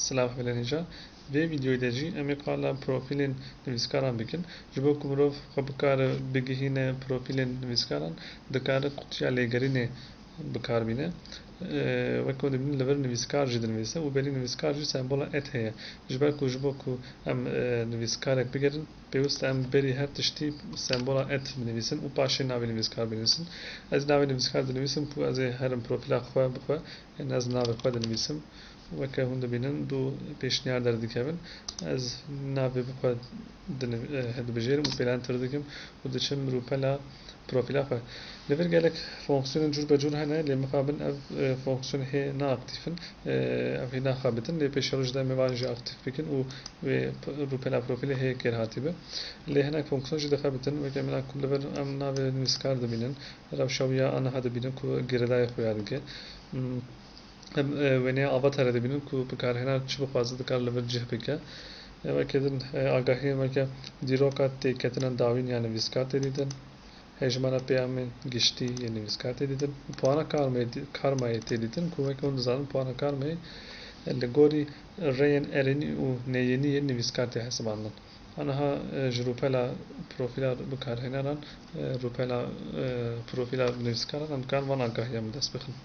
Silav velenîja vê videoyê de jî em ê qala profîlên nivîskaran bikin. Ji bo ku mirov xwe bikare bigihîne profîlên nivîskaran, dikare qutiya lêgerînê bikarbîne. Wek ku dibînin li vir nivîskar jî dinivîse û berî nivîskar jî sembola et heye. Ji ber ku ji bo ku em nivîskarek bigerin, pêwîst e em berî her tiştî sembola et binivîsin û paşê navê nivîskar binivîsin. Ez navê nivîskar dinivîsim ku ez ê herim profîla xwe bixwe, ez navê xwe dinivîsim. Weke hûn dibînin du pêşniyar derdikevin. Ez navê xwe dibijêrim û pêlentir dikim û diçim rûpela profîla xwe. Li vir gelek fonksiyonên cûr be cûr hene lê mixabin ev fonksiyon hê naaktîfin, ev hê naxabitin lê pêşiya roj de em ê wan jî aktif bikin û vê rûpela profîlê hê kêrhatîbe. Lê hinek fonksiyon jî dixebitin, weke min ku li vir em navê nivîskar dibînin, rewşa wî ya aniha dibînin ku girêdayê xwe ya dike. Em wêneya avatarê dibînin ku bikarhêna çi bixwaze dikare li vir cih bike. Weke din agahiyên weke dîroka têketina dawîn ya nivîskar tê dîtin. Hejmara peyamên giştî yê nivîskar tê dîtin. Puana karmayê tê dîtin ku weke hûn dizanin puana karmayê li gorî rêyên erênî û neyênîyê nivîskar tê hesibandin. Aniha ji rûpela profîla bikarhêneran, rûpela profîla nivîskaran em dikarin van agahiya min dest bixin.